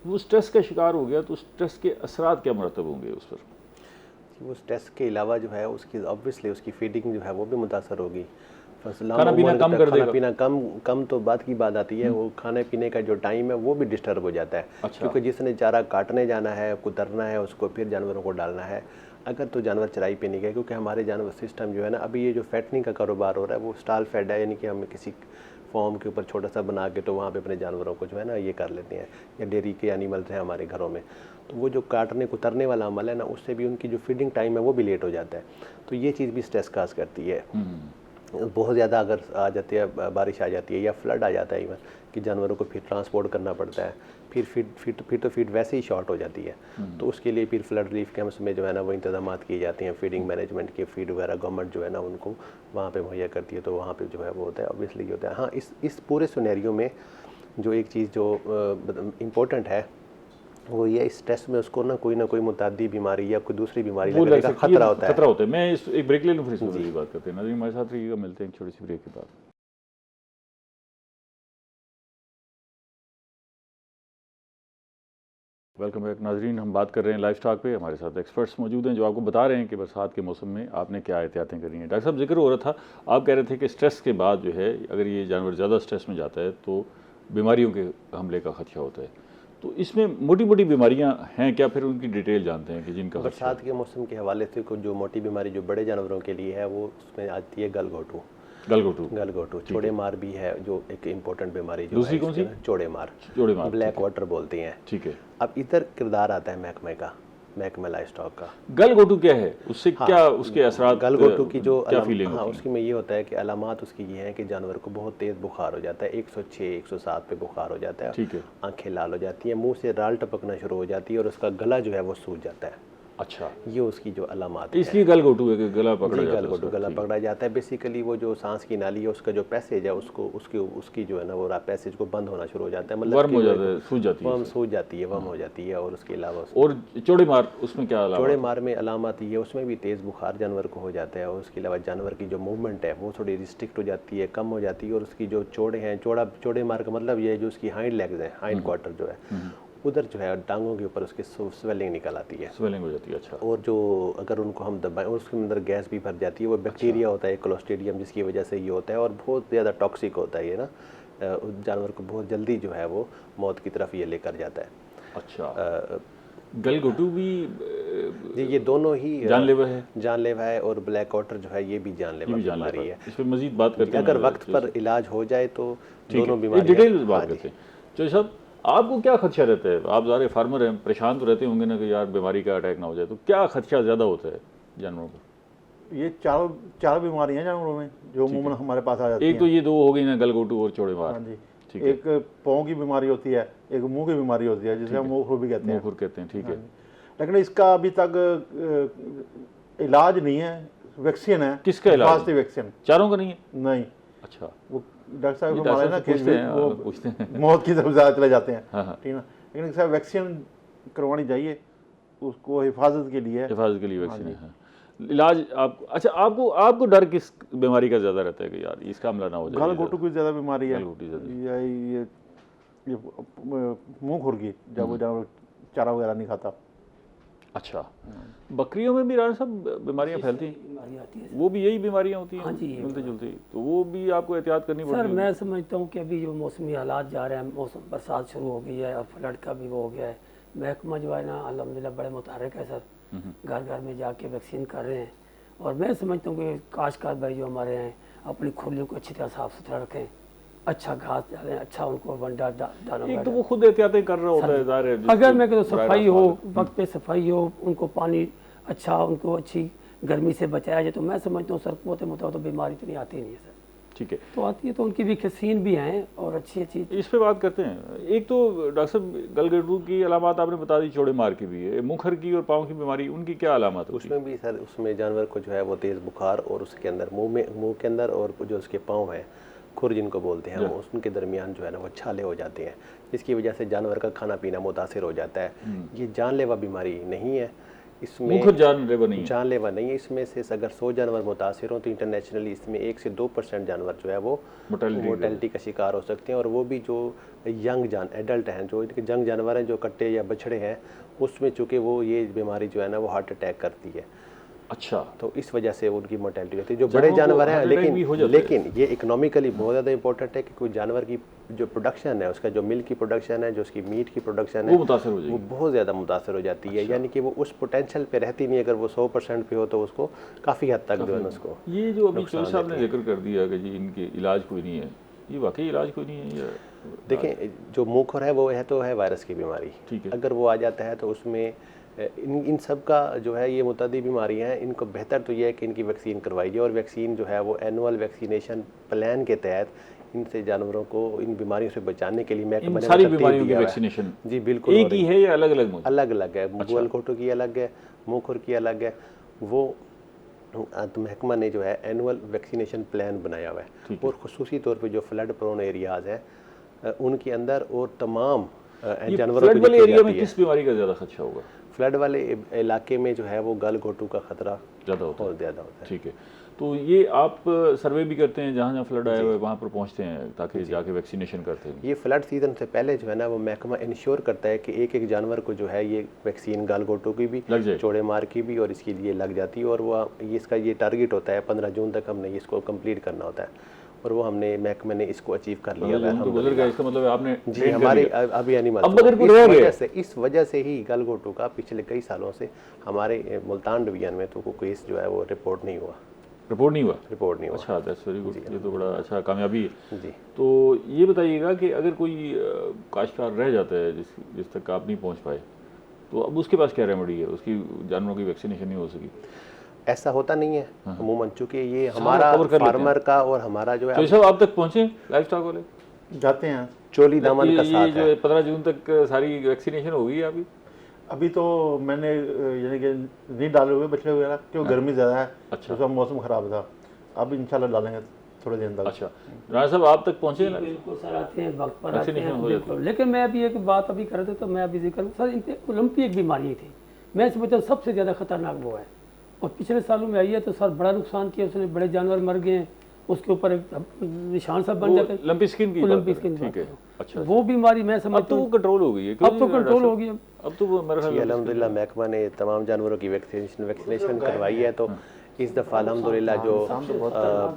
Speaker 1: वो स्ट्रेस का शिकार हो गया तो स्ट्रेस के असरात क्या मरतब होंगे उस पर?
Speaker 2: वो स्ट्रेस के अलावा जो है उसकी ऑब्वियसली उसकी फीडिंग जो है वो भी मुतासर होगी।
Speaker 1: खाना पीना कम कर देगा।
Speaker 2: खाना पीना कम तो बात की बात आती है, वो खाने पीने का जो टाइम है वो भी डिस्टर्ब हो जाता है।
Speaker 1: अच्छा।
Speaker 2: क्योंकि जिसने चारा काटने जाना है, कुतरना है, उसको फिर जानवरों को डालना है। अगर तो जानवर चराई पे नहीं गए, क्योंकि हमारे जानवर सिस्टम जो है ना, अभी ये जो फैटनिंग का कारोबार हो रहा है वो स्टॉल फेड है, यानी कि हम किसी फॉर्म के ऊपर छोटा सा बना के तो वहाँ पे अपने जानवरों को जो है ना ये कर लेते हैं, या डेयरी के एनिमल्स हैं हमारे घरों में, तो वो जो काटने कुतरने वाला अमल है ना, उससे भी उनकी जो फीडिंग टाइम है वो भी लेट हो जाता है। तो ये चीज़ भी स्ट्रेस काज करती है। बहुत ज़्यादा अगर आ जाती है, बारिश आ जाती है या फ्लड आ जाता है इवन, कि जानवरों को फिर ट्रांसपोर्ट करना पड़ता है, फिर तो फीड वैसे ही शॉर्ट हो जाती है। तो उसके लिए फिर फ्लड रिलीफ कैंप्स में जो है ना वो इंतजाम किए जाते हैं, फीडिंग मैनेजमेंट के, फीड वगैरह गवर्नमेंट जो है ना उनको वहाँ पे मुहैया करती है, तो वहाँ पे जो है वो होता है, ऑब्वियसली ये होता है। हाँ, इस पूरे सिनेरियो में जो एक चीज़ जो इम्पोर्टेंट है वो ये स्ट्रेस में उसको ना कोई मुतादी बीमारी या कोई दूसरी बीमारी लगने का खतरा होता है।
Speaker 1: मैं एक ब्रेक ले लूँ, फिर इस पर बात करते हैं। नाज़रीन हमारे साथ रहिएगा, मिलते हैं एक छोटी सी ब्रेक के बाद। वेलकम बैक नाजरीन, हम बात कर रहे हैं लाइफ स्टॉक पे। हमारे साथ एक्सपर्ट्स मौजूद हैं जो आपको बता रहे हैं कि बरसात के मौसम में आपने क्या एहतियातें करनी है। डॉक्टर साहब, जिक्र हो रहा था, आप कह रहे थे कि स्ट्रेस के बाद जो है अगर ये जानवर ज़्यादा स्ट्रेस में जाता है तो बीमारियों के हमले का खदशा होता है। तो इसमें मोटी मोटी बीमारियां हैं क्या, फिर उनकी डिटेल जानते हैं कि जिनका
Speaker 2: बरसात के मौसम के हवाले से जो मोटी बीमारी जो बड़े जानवरों के लिए है वो उसमें आती है गलघोटू। चौड़े मार भी है जो एक इम्पोर्टेंट बीमारी। जो
Speaker 1: दूसरी कौन सी?
Speaker 2: चौड़े मार, ब्लैक वाटर बोलते हैं।
Speaker 1: ठीक है।
Speaker 2: अब इधर किरदार आता है महकमा लाइफ स्टॉक का।
Speaker 1: गलघोटू क्या है, उससे क्या उसके असरात,
Speaker 2: गलघोटू की जो
Speaker 1: क्या फीलिंग?
Speaker 2: हाँ, उसकी में ये होता है कि अलामात उसकी ये है कि जानवर को बहुत तेज़ बुखार हो जाता है, 106 107 पे बुखार हो जाता है।
Speaker 1: ठीक है।
Speaker 2: आंखें लाल हो जाती हैं, मुंह से राल टपकना शुरू हो जाती है और उसका गला जो है वो सूज जाता है।
Speaker 1: अच्छा,
Speaker 2: ये उसकी जो अलामात है।
Speaker 1: इसलिए गलघोटू है कि गला पकड़ा जाता है।
Speaker 2: गला पकड़ा जाता है। बेसिकली वो जो सांस की नाली है उसका जो पैसेज है उसकी जो है ना वो पैसेज को बंद होना शुरू हो जाता है, मतलब
Speaker 1: वर्म हो जाता है, सूज जाती है,
Speaker 2: वर्म हो जाती है। और उसके अलावा
Speaker 1: और चौड़े मार, उसमें क्या अलावा?
Speaker 2: चौड़े मार में अलामत ये उसमें भी तेज़ बुखार जानवर को हो जाता है। और उसके अलावा जानवर की जो मूवमेंट है वो थोड़ी रिस्ट्रिक्ट हो जाती है, कम हो जाती है। और उसकी जो चौड़े हैं, चौड़े मार का मतलब ये है जो उसकी हाइंड लेग्स हैं, हाइंड क्वार्टर जो है उधर जो है टांगों के ऊपर उसकी स्वेलिंग निकल आती है,
Speaker 1: स्वेलिंग हो जाती है। अच्छा।
Speaker 2: और जो अगर उनको हम दबाएं और उसके अंदर गैस भी भर जाती है, वो बैक्टीरिया होता है क्लोस्ट्रीडियम, जिसकी वजह से ये होता है। और बहुत ज़्यादा टॉक्सिक होता है ये ना, जानवर को बहुत जल्दी जो है वो मौत की तरफ ये लेकर जाता है।
Speaker 1: अच्छा, गलघोटू भी
Speaker 2: ये दोनों ही
Speaker 1: जानलेवा है
Speaker 2: और ब्लैक वाटर जो है ये भी जानलेवा बीमारी है।
Speaker 1: इस पर मजीद बात करते हैं,
Speaker 2: अगर वक्त पर इलाज हो जाए तो दोनों बीमारी
Speaker 1: डिटेल में बात करते हैं। चलिए साहब, आपको क्या खदशा रहता है? आप ज़ारे फार्मर हैं, परेशान तो रहते होंगे ना कि यार बीमारी का अटैक ना हो जाए, तो क्या खदशा ज़्यादा होता है जानवरों को?
Speaker 3: ये चारों बीमारियां जानवरों में जो अमूमन हमारे पास आ जाती हैं।
Speaker 1: एक तो ये दो हो गई ना, गलघोटू और चौड़े मार।
Speaker 3: हाँ जी। एक पाँव की बीमारी होती है, एक मुंह की बीमारी होती है जिसे हम मुंह भी कहते हैं।
Speaker 1: ठीक है।
Speaker 3: लेकिन इसका अभी तक इलाज नहीं है, वैक्सीन है।
Speaker 1: किसका इलाज?
Speaker 3: वैक्सीन
Speaker 1: चारों का नहीं है?
Speaker 3: नहीं।
Speaker 1: अच्छा,
Speaker 3: वो डॉक्टर साहब हमारे ना
Speaker 1: पूछते हैं
Speaker 3: मौत की तरफ ज़्यादा चले जाते हैं।
Speaker 1: हाँ।
Speaker 3: ठीक है, लेकिन इसका वैक्सीन करवानी चाहिए, उसको हिफाजत के लिए
Speaker 1: वैक्सीन है। इलाज अच्छा, आपको डर किस बीमारी का ज़्यादा रहता है कि यार इसका हमला ना हो जाए?
Speaker 3: गलघोटू की ज़्यादा बीमारी है, ये मुंह खुर की, जब वो जानवर चारा वगैरह नहीं खाता।
Speaker 1: अच्छा, बकरियों में भी राणा साहब बीमारियां फैलती हैं? वो भी यही बीमारियां होती हैं?
Speaker 4: हाँ जी,
Speaker 1: मिलती जुलती, तो वो भी आपको एहतियात करनी पड़ती है?
Speaker 4: सर मैं समझता हूँ कि अभी जो मौसमी हालात जा रहे हैं, मौसम बरसात शुरू हो गई है और फ्लड का भी वो हो गया है, महकमा जो है ना अल्हम्दुलिल्लाह बड़े मुतहर्रिक है सर, घर घर में जाके वैक्सीन कर रहे हैं। और मैं समझता हूँ कि काश्तकार भाई जो हमारे हैं अपनी खुलियों को अच्छी तरह साफ़ सुथरा रखें, अच्छा घास डालें, अच्छा उनको वंडा डालो।
Speaker 1: एक तो वो खुद एहतियातें कर रहा होता है, ज़ाहिर है,
Speaker 4: अगर मैं कहूँ सफाई हो, वक्त पे सफाई हो, उनको पानी अच्छा, उनको अच्छी गर्मी से बचाया जाए, तो मैं समझता हूँ सर पोते मुताबिक तो बीमारी इतनी आती नहीं है सर।
Speaker 1: ठीक है,
Speaker 4: तो आती है तो उनकी भी वैक्सीन भी हैं और अच्छी अच्छी।
Speaker 1: इस पे बात करते हैं। एक तो डॉक्टर साहब गलघोटू की अलामत आपने बता दी, चौड़े मार की भी है, मुखर की और पाँव की बीमारी, उनकी क्या अलामत है?
Speaker 2: उसमें भी सर, उसमें जानवर को जो है वो तेज़ बुखार और उसके अंदर मुंह के अंदर और जो उसके पाँव है, खुर जिनको बोलते हैं, वो उनके दरमियान जो है ना वो छाले हो जाते हैं, जिसकी वजह से जानवर का खाना पीना मुतासिर हो जाता है। ये जानलेवा बीमारी नहीं है, इसमें
Speaker 1: मुखर जानलेवा नहीं है,
Speaker 2: जानलेवा नहीं है। इसमें से अगर 100 जानवर मुतासिर हों तो इंटरनेशनली इसमें 1 से 2% जानवर जो है वो मोर्टेलिटी का शिकार हो सकते हैं। और वो भी जो यंग एडल्ट हैं, जो इनके जंग जानवर हैं, जो कट्टे या बछड़े हैं, उसमें चूँकि वो ये बीमारी जो है ना वो हार्ट अटैक करती है।
Speaker 1: अच्छा,
Speaker 2: तो इस वजह से उनकी मोर्टेलिटी होती है। जो बड़े जानवर हैं, लेकिन ये इकोनॉमिकली बहुत ज़्यादा इंपॉर्टेंट है कि कोई जानवर की जो प्रोडक्शन है, उसका जो मिल्क की प्रोडक्शन है, जो उसकी मीट की प्रोडक्शन है,
Speaker 1: वो मुतासर हो जाएगी,
Speaker 2: वो बहुत ज़्यादा मुतासर हो जाती है। यानी कि वो उस पोटेंशियल पे रहती नहीं। अगर वो 100% पे हो तो उसको काफ़ी हद तक जो है ना उसको।
Speaker 1: ये जो अभी चौधरी साहब ने जिक्र कर दिया कि जी इनके इलाज कोई नहीं है, ये वाकई इलाज कोई नहीं है? या
Speaker 2: देखें, जो मुखर है वो है तो है वायरस की बीमारी।
Speaker 1: ठीक है,
Speaker 2: अगर वो आ जाता है तो उसमें इन सब का जो है ये मुतादी बीमारियां हैं। इनको बेहतर तो ये है कि इनकी वैक्सीन करवाई जाए, और वैक्सीन जो है वो एनुअल वैक्सीनेशन प्लान के तहत इनसे जानवरों को इन बीमारियों से बचाने के लिए
Speaker 1: इन सारी बीमारियों की वैक्सीनेशन
Speaker 2: जी बिल्कुल
Speaker 1: एक ही है या अलग अलग?
Speaker 2: अलग अलग है। गलघोटू की अलग है, मुखर की अलग है। वो महकमा ने जो है एनुअल वैक्सीनेशन प्लान बनाया हुआ है, और खुसूसी तौर पे जो फ्लड प्रोन एरियाज हैं उनके अंदर और तमाम जानवरों
Speaker 1: फ्लड वाले एरिया में किस बीमारी का ज़्यादा खदशा होगा?
Speaker 2: फ्लड वाले इलाके में जो है वो गलघोटू का खतरा
Speaker 1: ज़्यादा होता
Speaker 2: है।
Speaker 1: ठीक है, तो ये आप सर्वे भी करते हैं, जहाँ जहाँ फ्लड आया हुआ है वहाँ पर पहुँचते हैं ताकि जाके वैक्सीनेशन करते हैं?
Speaker 2: ये फ्लड सीजन से पहले जो है ना वो महकमा इंश्योर करता है कि एक एक जानवर को जो है ये वैक्सीन गलघोटू की भी, चौड़े मार की भी, और इसके लिए लग जाती है। और वो इसका ये टारगेट होता है 15 जून तक हमने इसको कंप्लीट करना होता है, और वो हमने महकमे ने इसको अचीव कर लिया है।
Speaker 1: तो गुजर गया, इसका मतलब आपने
Speaker 2: जी हमारी अभी एनिमल इस वजह से ही गलघोटू का पिछले कई सालों से हमारे मुल्तान डिवीजन में तो कोई केस जो है वो रिपोर्ट नहीं हुआ।
Speaker 1: अच्छा, दैट्स वेरी गुड, ये तो बड़ा अच्छा कामयाबी है
Speaker 2: जी।
Speaker 1: तो ये बताइएगा कि अगर कोई काश्तकार रह जाता है जिस तक आप नहीं पहुंच पाए, तो अब उसके पास क्या रेमेडी है? उसकी जानवरों की वैक्सीनेशन नहीं हो सकी?
Speaker 2: ऐसा होता नहीं है अमूमन, चूँकि ये हमारा फार्मर का और हमारा जो है।
Speaker 1: तो सब आप तक पहुँचे लाइफ स्टॉक वाले?
Speaker 3: जाते हैं,
Speaker 2: चोली दामन का साथ
Speaker 1: है। 15 जून तक सारी वैक्सीनेशन हो गई है
Speaker 3: अभी तो मैंने यानी कि नहीं डाले हुए बछड़े वगैरह, क्यों गर्मी ज़्यादा है।
Speaker 1: अच्छा,
Speaker 3: उसका मौसम ख़राब था, अब इंशाल्लाह डालेंगे थोड़े दिन तक।
Speaker 1: अच्छा, राणा साहब आप तक पहुँचे?
Speaker 4: बिल्कुल सर, आते हैं वक्त पर आते हैं बिल्कुल। लेकिन मैं अभी एक बात अभी कर रहे थे तो मैं अभी जिक्र सर, इन पर ओलंपिक बीमारी थी, मैं समझता हूँ सबसे ज़्यादा खतरनाक वो है, और पिछले सालों में आई है तो सर बड़ा नुकसान किया उसने, बड़े जानवर मर गए हैं, उसके ऊपर एक निशान सब बन जाता है,
Speaker 1: लंपी स्किन की।
Speaker 4: ठीक है, अच्छा, वो बीमारी मैं समझता हूँ
Speaker 1: कंट्रोल हो गई है।
Speaker 4: अब तो कंट्रोल हो गई है।
Speaker 1: अब तो
Speaker 2: अल्हम्दुलिल्लाह महकमा ने तमाम जानवरों की वैक्सीनेशन करवाई है। तो इस दफ़ा अल्हम्दुलिल्लाह जो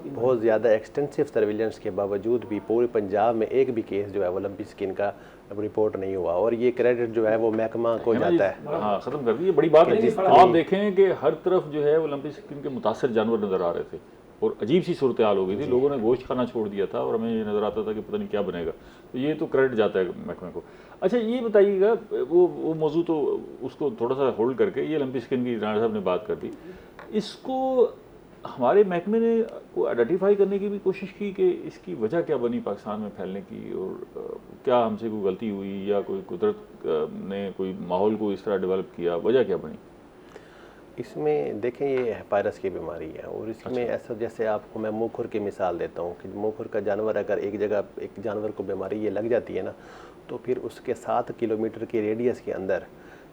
Speaker 2: बहुत ज़्यादा एक्सटेंसिव सर्विलेंस के बावजूद भी पूरे पंजाब में एक भी केस जो है वो लंपी स्किन का रिपोर्ट नहीं हुआ, और ये क्रेडिट जो है वो महकमा को जाता है।
Speaker 1: हाँ, ख़त्म कर दी, ये बड़ी बात है। आप देखें कि हर तरफ जो है वो लंपी स्किन के मुतासर जानवर नज़र आ रहे थे, और अजीब सी सूरत हाल हो गई थी, लोगों ने गोश्त खाना छोड़ दिया था, और हमें ये नज़र आता था कि पता नहीं क्या बनेगा। तो ये तो क्रेडिट जाता है महकमे को। अच्छा, ये बताइएगा, वो मौजू तो उसको थोड़ा सा होल्ड करके, ये लंपी स्किन की राणा साहब ने बात कर दी, इसको हमारे महकमे ने को आइडेंटिफाई करने की भी कोशिश की कि इसकी वजह क्या बनी पाकिस्तान में फैलने की, और क्या हमसे कोई गलती हुई या कोई कुदरत ने कोई माहौल को इस तरह डेवलप किया, वजह क्या बनी?
Speaker 2: इसमें देखें, ये वायरस की बीमारी है, और इसमें ऐसा जैसे आपको मैं मुखर की मिसाल देता हूँ कि मुखर का जानवर अगर एक जगह एक जानवर को बीमारी ये लग जाती है ना, तो फिर उसके 7 किलोमीटर के रेडियस के अंदर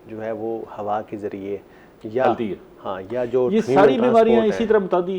Speaker 2: जो है वो हवा के ज़रिए या हाँ, या जो
Speaker 1: ये सारी बीमारियाँ इसी तरह मुतादी।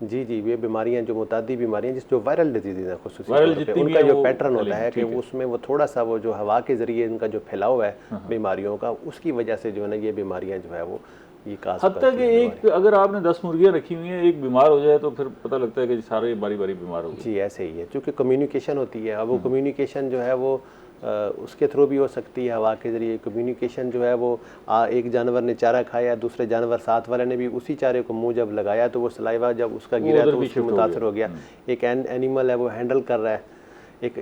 Speaker 2: जी, ये बीमारियां जो मुतादी बीमारियां जिस जो वायरल डिजीज़ हैं खुसूसी उनका जो पैटर्न होता है कि उसमें वो थोड़ा सा वो जो हवा के ज़रिए इनका जो फैलाव है बीमारियों का, उसकी वजह से जो है ना ये बीमारियां जो है वो ये काज
Speaker 1: हद तक एक अगर आपने 10 मुर्गियाँ रखी हुई हैं, एक बीमार हो जाए तो फिर पता लगता है कि सारे बारी बारी बीमार हो गए।
Speaker 2: जी ऐसे ही है, क्योंकि कम्युनिकेशन होती है। अब वो कम्युनिकेशन जो है वो उसके थ्रू भी हो सकती है, हवा के ज़रिए। कम्युनिकेशन जो है वो एक जानवर ने चारा खाया, दूसरे जानवर साथ वाले ने भी उसी चारे को मुंह जब लगाया तो वो सलाइवा जब उसका गिरा तो उससे मुतासर हो गया। एक एनिमल है वो हैंडल कर रहा है एक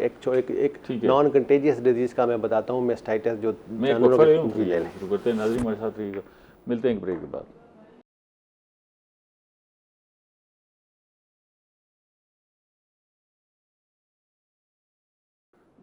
Speaker 2: नॉन कंटेजियस डिजीज का मैं बताता हूँ, मेस्टाइटिस, जो जानवरों
Speaker 1: को नाज़रीन हमारे साथ रहिएगा, मिलते हैं एक ब्रेक के बाद।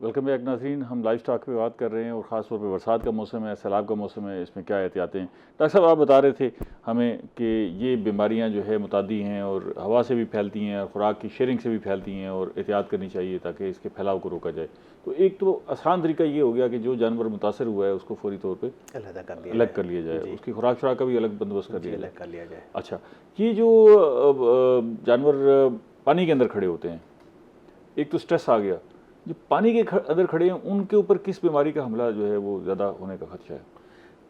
Speaker 1: वेलकम बैक नाज़रीन, हम लाइफ स्टॉक पे बात कर रहे हैं और ख़ास तौर पे बरसात का मौसम है, सैलाब का मौसम है, इसमें क्या एहतियातें हैं। डॉक्टर साहब आप बता रहे थे हमें कि ये बीमारियां जो है मुतादी हैं और हवा से भी फैलती हैं और ख़ुराक की शेयरिंग से भी फैलती हैं और एहतियात करनी चाहिए ताकि इसके फैलाव को रोका जाए। तो एक तो आसान तरीका ये हो गया कि जो जानवर मुतासर हुआ है उसको फौरी तौर पर अलग कर लिया जाए, उसकी खुराक शुराक का भी अलग बंदोबस्त कर लिया जाए। अच्छा, ये जो जानवर पानी के अंदर खड़े होते हैं, एक तो स्ट्रेस आ गया, जो पानी के अंदर खड़े हैं उनके ऊपर किस बीमारी का हमला जो है वो ज़्यादा होने का खदशा है?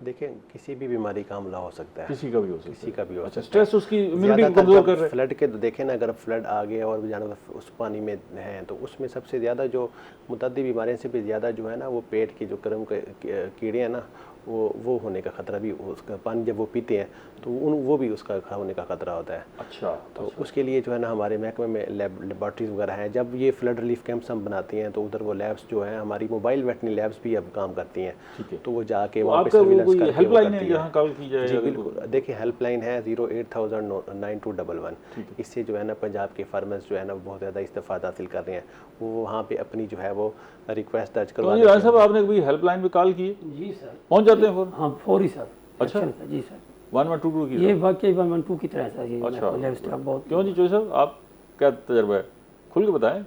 Speaker 2: देखिए, किसी भी बीमारी का हमला हो सकता है,
Speaker 1: किसी का भी हो सकता है।
Speaker 2: अच्छा,
Speaker 1: स्ट्रेस उसकी इम्यूनिटी को कमज़ोर कर रहा है।
Speaker 2: फ्लड के तो देखें ना, अगर फ्लड आ गया और जानवर उस पानी में हैं तो उसमें सबसे ज़्यादा जो मुतअद्दी बीमारियों से भी ज़्यादा जो है ना, वो पेट की जो गर्म कीड़े हैं ना, वो होने का ख़तरा भी, उसका पानी जब वो पीते हैं तो वो भी उसका होने का ख़तरा होता है।
Speaker 1: अच्छा,
Speaker 2: तो उसके लिए जो है ना हमारे महकमे में लेबॉर्ट्रीज वगैरह हैं। जब ये फ्लड रिलीफ कैंप्स हम बनाते हैं तो उधर वो लैब्स जो हैं, हमारी मोबाइल वेटरनरी लैब्स भी अब काम करती हैं। तो वो जाके वहाँ पे सर्विलेंस करके
Speaker 1: हेल्पलाइन है जहाँ कॉल की जाए।
Speaker 2: जी बिल्कुल, देखिए हेल्पलाइन है 08,000-9211। इससे जो है ना पंजाब के फार्मर्स जो है ना बहुत ज़्यादा इस्तेफादा हासिल कर रहे हैं, वो वहाँ पे अपनी जो है वो रिक्वेस्ट दर्ज करवा
Speaker 1: रहे हैं। साहब आपने कभी हेल्पलाइन पे कॉल की?
Speaker 4: जी सर,
Speaker 1: पहुँच जाते हैं?
Speaker 4: हाँ फौरी सर।
Speaker 1: अच्छा
Speaker 4: जी सर,
Speaker 1: 1122 की
Speaker 4: ये वाकई 112 की तरह सर। ये
Speaker 1: अच्छा, बहुत क्यों जी? चोई साहब आप क्या तजर्बा है, खुल के बताएं।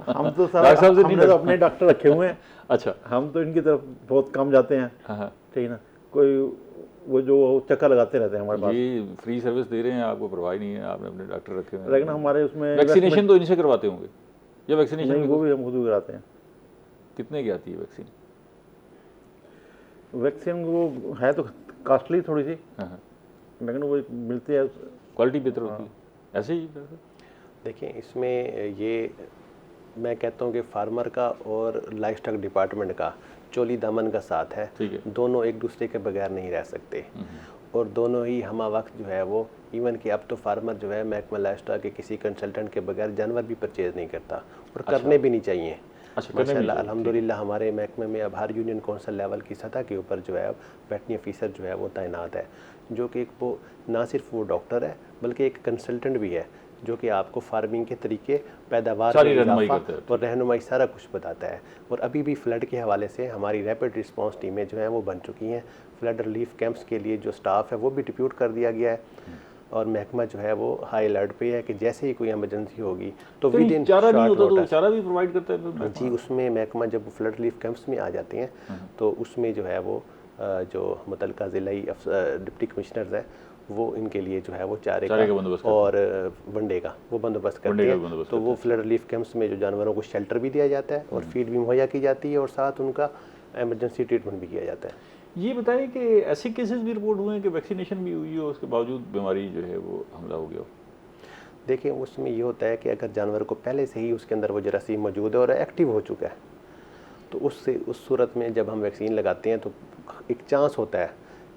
Speaker 3: हम तो सर हमने तो अपने डॉक्टर रखे हुए हैं।
Speaker 1: अच्छा,
Speaker 3: हम तो इनकी तरफ बहुत कम जाते हैं। ठीक है ना, कोई वो जो चक्कर लगाते रहते हैं हमारे पास।
Speaker 1: ये फ्री सर्विस दे रहे हैं, आपको परवाह नहीं है, आपने अपने डॉक्टर रखे हुए हैं।
Speaker 3: लेकिन हमारे उसमें
Speaker 1: वैक्सीनेशन तो इनसे करवाते होंगे या वैक्सीनेशन
Speaker 3: नहीं, वो भी हम खुद कराते हैं।
Speaker 1: कितने की आती है वैक्सीन?
Speaker 3: वैक्सीन वो है तो कॉस्टली थोड़ी सी, लेकिन वो मिलती है,
Speaker 1: क्वालिटी बेहतर होती है। ऐसे ही
Speaker 2: देखिए, इसमें ये मैं कहता हूँ कि फार्मर का और लाइफ स्टॉक डिपार्टमेंट का चोली दामन का साथ है। दोनों एक दूसरे के बगैर नहीं रह सकते और दोनों ही हमा वक्त जो है वो, इवन कि अब तो फार्मर जो है महकमा लाइफ स्टॉक के किसी कंसल्टेंट के बगैर जानवर भी परचेज नहीं करता और करने भी नहीं चाहिए। माशाल्लाह अल्हम्दुलिल्लाह हमारे महकमे में अब हर यूनियन कौंसिल लेवल की सतह के ऊपर जो है वेटरनरी ऑफिसर जो है वो तैनात है, जो कि वो ना सिर्फ वो डॉक्टर है बल्कि एक कंसल्टेंट भी है, जो कि आपको फार्मिंग के तरीके, पैदावार और रहनुमाई सारा कुछ बताता है। और अभी भी फ्लड के हवाले से हमारी रैपिड रिस्पांस टीमें जो हैं वो बन चुकी हैं। फ्लड रिलीफ कैंप्स के लिए जो स्टाफ है वो भी डिप्यूट कर दिया गया है और महकमा जो है वो हाई अलर्ट पे है कि जैसे ही कोई इमरजेंसी होगी तो विद इन
Speaker 1: चारा नहीं होता तो चारा भी प्रोवाइड करता है
Speaker 2: जी। उसमें महकमा जब फ्लड रिलीफ कैंप्स में आ जाते हैं तो उसमें जो है वो जो मुतल्लिका ज़िलाई डिप्टी कमिश्नर्स है वो इनके लिए जो है वो चारे का और वनडे का वो बंदोबस्त करते हैं। तो वो फ्लड रिलीफ कैंप्स में जो जानवरों को शेल्टर भी दिया जाता है और फीड भी मुहैया की जाती है और साथ उनका एमरजेंसी ट्रीटमेंट भी किया जाता है।
Speaker 1: ये बताइए कि ऐसे केसेस भी रिपोर्ट हुए हैं कि वैक्सीनेशन भी हुई हो, उसके बावजूद बीमारी जो है वो हमला हो गया हो?
Speaker 2: देखिए, उसमें ये होता है कि अगर जानवर को पहले से ही उसके अंदर वो जरासीम मौजूद है और एक्टिव हो चुका है तो उस सूरत में जब हम वैक्सीन लगाते हैं तो एक चांस होता है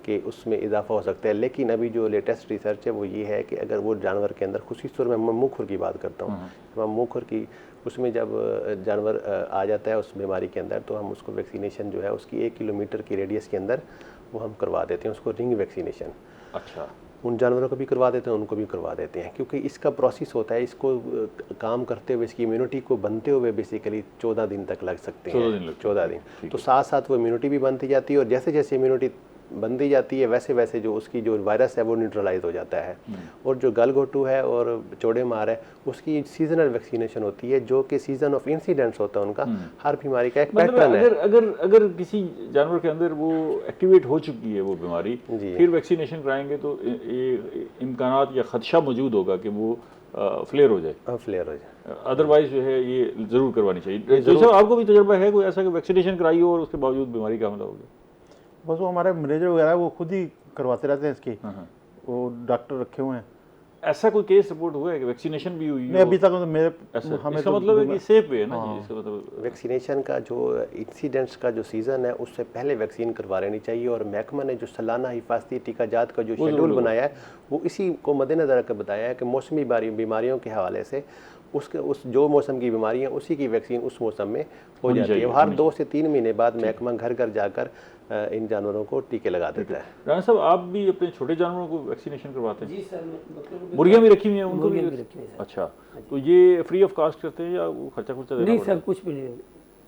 Speaker 2: कि उसमें इजाफा हो सकता है। लेकिन अभी जो लेटेस्ट रिसर्च है वो ये है कि अगर वो जानवर के अंदर खुशी सूर में मुँह खुर की बात करता हूँ, मुँह खुर की उसमें जब जानवर आ जाता है उस बीमारी के अंदर तो हम उसको वैक्सीनेशन जो है उसकी 1 किलोमीटर की रेडियस के अंदर वो हम करवा देते हैं, उसको रिंग वैक्सीनेशन।
Speaker 1: अच्छा,
Speaker 2: उन जानवरों को भी करवा देते हैं, उनको भी करवा देते हैं, क्योंकि इसका प्रोसेस होता है, इसको काम करते हुए इसकी इम्यूनिटी को बनते हुए बेसिकली 14 दिन तक लग सकते हैं। 14 दिन तो साथ साथ वो इम्यूनिटी भी बनती जाती है और जैसे जैसे इम्यूनिटी बनती जाती है वैसे वैसे जो उसकी जो वायरस है वो न्यूट्रलाइज हो जाता है। और जो गलघोटू है और चौड़े मार है उसकी सीजनल वैक्सीनेशन होती है, जो कि सीजन ऑफ इंसिडेंट्स होता है उनका। हर बीमारी का एक पैटर्न है।
Speaker 1: अगर किसी जानवर के अंदर वो एक्टिवेट हो चुकी है वो बीमारी, फिर वैक्सीनेशन कराएंगे तो इम्कानात या खदशा मौजूद होगा कि वो फ्लेयर हो जाए। अदरवाइज जो है ये जरूर करवानी चाहिए। तो आपको भी तजुर्बा है कोई ऐसा कि वैक्सीनेशन कराई हो और उसके बावजूद बीमारी का हमला हो गया?
Speaker 3: बस वो हमारे मैनेजर वगैरह वो खुद ही करवाते रहते हैं इसकी, वो डॉक्टर रखे हुए हैं
Speaker 1: ऐसा कोई केस रिपोर्ट हुआ है कि वैक्सीनेशन भी हुई
Speaker 3: नहीं, अभी तक तो मेरे
Speaker 1: ऐसा
Speaker 3: हमें
Speaker 1: इसका
Speaker 3: तो
Speaker 1: मतलब है कि सेफ वे है ना जी, इसका मतलब
Speaker 2: वैक्सीनेशन का जो इंसिडेंट्स का जो सीज़न है उससे पहले वैक्सीन करवा लेनी चाहिए, और महकमा ने जो सालाना हिफाजती टीकाजात का जो शेड्यूल बनाया है वो इसी को मद्देनजर रखकर बताया है कि मौसमी बीमारियों के हवाले से उस जो मौसम की बीमारी है उसी की वैक्सीन उस मौसम में हो जाती है। हर 2 से 3 महीने बाद महकमा घर घर जाकर इन जानवरों को टीके लगा देता है।
Speaker 1: राणा साहब, आप भी अपने छोटे जानवरों को वैक्सीनेशन करवाते हैं?
Speaker 4: जी सर, मतलब
Speaker 1: मुर्गियाँ भी रखी हुई हैं, उनको भी?
Speaker 4: मुर्गियाँ भी रखी हुई हैं सर।
Speaker 1: अच्छा, तो ये फ्री ऑफ कॉस्ट करते हैं या वो खर्चा देना
Speaker 4: नहीं
Speaker 1: पड़ता है?
Speaker 4: सर, कुछ भी नहीं,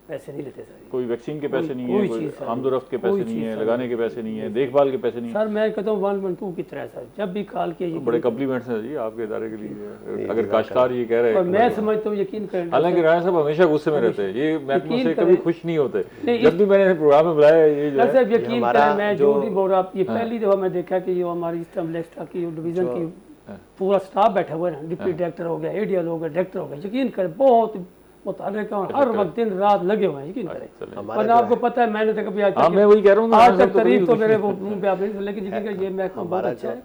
Speaker 4: पैसे नहीं लेते सर।
Speaker 1: कोई वैक्सीन के पैसे नहीं है,
Speaker 4: कोई
Speaker 1: कोई
Speaker 4: चीज़ सर
Speaker 1: आमदोरफ्त के पैसे नहीं है, लगाने के पैसे नहीं है, देखभाल के पैसे नहीं है?
Speaker 4: सर मैं कहता हूँ 112 की तरह है सर, जब भी कॉल किया
Speaker 1: बड़े कॉम्प्लीमेंट्स हैं जी आपके इदारे के लिए, अगर काश्तकार ये कह रहे
Speaker 4: और
Speaker 1: हैं।
Speaker 4: मैं समझता हूँ, यकीन करें
Speaker 1: हालांकि राणा साहब हमेशा गुस्से में रहते हैं, ये महकमे से कभी खुश नहीं होते।
Speaker 4: नहीं,
Speaker 1: जब भी मैंने प्रोग्राम में बुलाया ये जो है,
Speaker 4: सर यकीन करें, मैं जो नहीं बोल रहा, ये
Speaker 1: हाँ।
Speaker 4: पहली दफ़ा मैं देखा कि जो हमारी इस्टर्न लेस्टा की डिवीज़न की पूरा स्टाफ बैठा हुआ है, डिप्टी डायरेक्टर हो गया, एडीएल हो गया, डायरेक्टर हो गया, यकीन करें बहुत मुताबिक और हर वक्त दिन रात लगे हुए हैं, यकीन करें। और आपको पता है मैंने तो कभी आज
Speaker 1: हाँ, मैं वही कह रहा हूँ,
Speaker 4: आज तक तारीफ तो मेरे मुंह पे आप नहीं, लेकिन यकीन करें ये महकमा बहुत अच्छा है।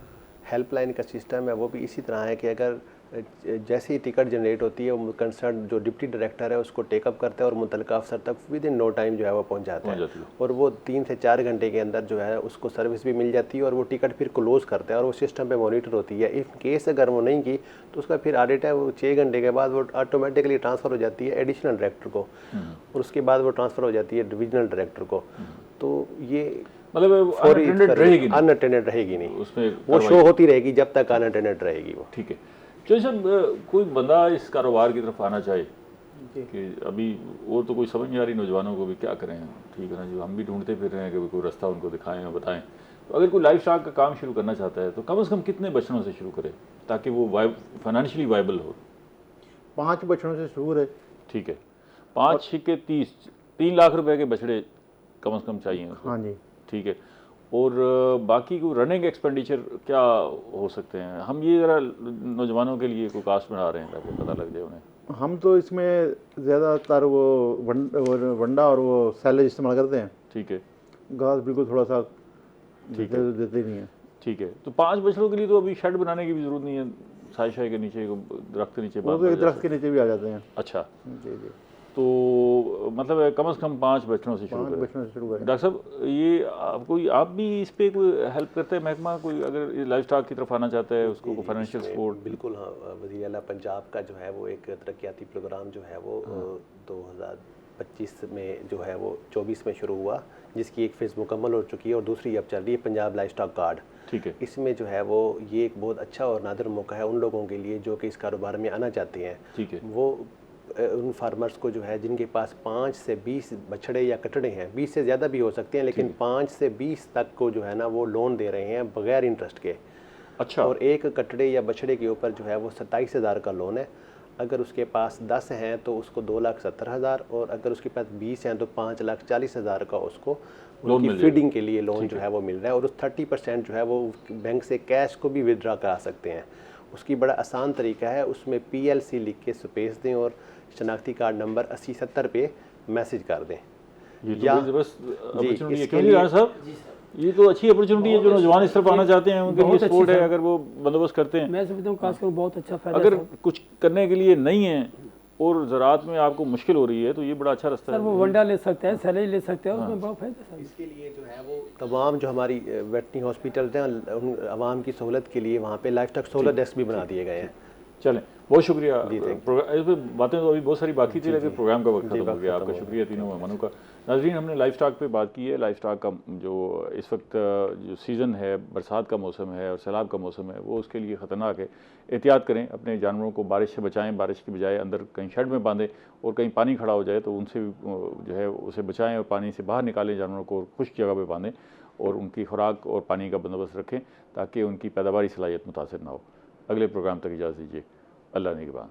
Speaker 2: हेल्पलाइन का सिस्टम है वो भी इसी तरह है कि अगर जैसे ही टिकट जनरेट होती है वो कंसर्न जो डिप्टी डायरेक्टर है उसको टेकअप करता है और मुतलका अफसर तक विद इन नो टाइम जो है वो पहुंच जाता है, और वो 3 से 4 घंटे के अंदर जो है उसको सर्विस भी मिल जाती है और वो टिकट फिर क्लोज करता है और वो सिस्टम पे मॉनिटर होती है। इन केस अगर वो नहीं की तो उसका फिर ऑडिट है, वो 6 घंटे के बाद वो ऑटोमेटिकली ट्रांसफ़र हो जाती है एडिशनल डायरेक्टर को, और उसके बाद वो ट्रांसफ़र हो जाती है डिविजनल डायरेक्टर को। तो ये
Speaker 1: मतलब
Speaker 2: अनअटेंडेड रहेगी नहीं, उसमें वो शो होती रहेगी जब तक अनअटेंडेड रहेगी वो।
Speaker 1: ठीक है। चलिए सर, कोई बंदा इस कारोबार की तरफ आना चाहे कि अभी वो तो कोई समझ नहीं आ रही नौजवानों को भी क्या करें, ठीक है ना, जो हम भी ढूंढते फिर रहे हैं कि कोई रास्ता उनको दिखाएं और बताएं, तो अगर कोई लाइफ स्टॉक का काम शुरू करना चाहता है तो कम से कम कितने बछड़ों से शुरू करे ताकि वो फाइनेंशियली वाइबल हो?
Speaker 3: 5 बछड़ों से शुरू है।
Speaker 1: ठीक है, 5 के 30, 3 लाख रुपए के बछड़े कम से कम चाहिए उसको।
Speaker 3: हाँ जी,
Speaker 1: ठीक है। और बाकी को रनिंग एक्सपेंडिचर क्या हो सकते हैं? हम ये ज़रा नौजवानों के लिए कोई कास्ट बना रहे हैं ताकि पता लग जाए उन्हें।
Speaker 3: हम तो इसमें ज़्यादातर वो वंडा और वो सैलेज इस्तेमाल करते हैं।
Speaker 1: ठीक है,
Speaker 3: घास बिल्कुल थोड़ा सा देते नहीं है।
Speaker 1: ठीक है। तो 5 बछड़ों के लिए तो अभी शेड बनाने की भी जरूरत नहीं है, साई के नीचे, दरख्त के नीचे,
Speaker 3: वो तो एक दरख्त के नीचे भी आ जाते हैं।
Speaker 1: अच्छा,
Speaker 3: जी जी,
Speaker 1: तो मतलब कम से कम 5 बछड़ों से शुरू
Speaker 3: 5
Speaker 1: करें।
Speaker 3: बछड़ों से शुरू करें।
Speaker 1: डॉक्टर साहब, ये आप भी इस पे कोई हेल्प करते हैं महकमा, कोई अगर लाइफ स्टॉक की तरफ आना चाहता है उसको कोई फाइनेंशियल सपोर्ट?
Speaker 2: बिल्कुल हाँ, वज़ीर आला पंजाब का जो है वो एक तरक्याती प्रोग्राम जो है वो 2025 में जो है वो 24 में शुरू हुआ, जिसकी एक फेज़ मुकम्मल हो चुकी है और दूसरी अब चल रही है, पंजाब लाइफ स्टॉक कार्ड।
Speaker 1: ठीक है।
Speaker 2: इसमें जो है वो ये एक बहुत अच्छा और नादिर मौका है उन लोगों के लिए जो कि इस कारोबार में आना चाहते हैं।
Speaker 1: ठीक है।
Speaker 2: वो उन फार्मर्स को जो है जिनके पास 5 से 20 बछड़े या कटड़े हैं, 20 से ज़्यादा भी हो सकते हैं, लेकिन 5 से 20 तक को जो है ना वो लोन दे रहे हैं बगैर इंटरेस्ट के।
Speaker 1: अच्छा।
Speaker 2: और एक कटड़े या बछड़े के ऊपर जो है वो 27,000 का लोन है। अगर उसके पास 10 हैं तो उसको 2,70,000, और अगर उसके पास 20 हैं तो 5,40,000 का उसको उनकी फीडिंग के लिए लोन जो है वो मिल रहा है, और उस 30% जो है वो बैंक से कैश को भी विदड्रा करा सकते हैं। उसकी बड़ा आसान तरीका है, उसमें PLC लिख के स्पेस दें और शनाख्ती कार्ड नंबर 8070 पे मैसेज कर दें।
Speaker 1: ये तो अपॉर्चुनिटी है, क्योंकि यार साहब ये तो अच्छी अपॉर्चुनिटी है, जो नौजवान इस तरफ आना चाहते हैं उनके लिए सपोर्ट है अगर वो बंदोबस्त करते हैं।
Speaker 4: मैं समझता हूँ खासकर बहुत अच्छा फायदा।
Speaker 1: अगर कुछ करने के लिए नहीं है और ज़राअत में आपको मुश्किल हो रही है तो ये बड़ा अच्छा रास्ता है।
Speaker 4: सर वो वंडा ले सकते हैं, सैलरी ले सकते हैं, उसमें बहुत फायदा सर।
Speaker 2: इसके लिए जो है वो तमाम जो हमारी वेटरनरी हॉस्पिटल हैं उन आवाम की सहूलत के लिए वहाँ पे लाइफ स्टॉक सहूलत डेस्क भी बना दिए गए हैं।
Speaker 1: चलें, बहुत शुक्रिया। इस पर बातें तो अभी बहुत सारी बाकी थी लेकिन प्रोग्राम का वक्त खत्म हो गया। आपका शुक्रिया तीनों मेहमानों का। नाज़रीन, हमने लाइफ स्टॉक पे बात की है। लाइफ स्टॉक का जो इस वक्त जो सीज़न है, बरसात का मौसम है और सैलाब का मौसम है, वो उसके लिए ख़तरनाक है। एहतियात करें, अपने जानवरों को बारिश से बचाएं, बारिश की बजाय अंदर कहीं शेड में बांधें, और कहीं पानी खड़ा हो जाए तो उनसे जो है उसे बचाएं और पानी से बाहर निकालें जानवरों को, और खुश्क जगह पर बांधें और उनकी खुराक और पानी का बंदोबस्त रखें ताकि उनकी पैदावारी सलाहियत मुतासर ना हो। अगले प्रोग्राम तक इजाज़त दीजिए। अल्लाह निगहबान।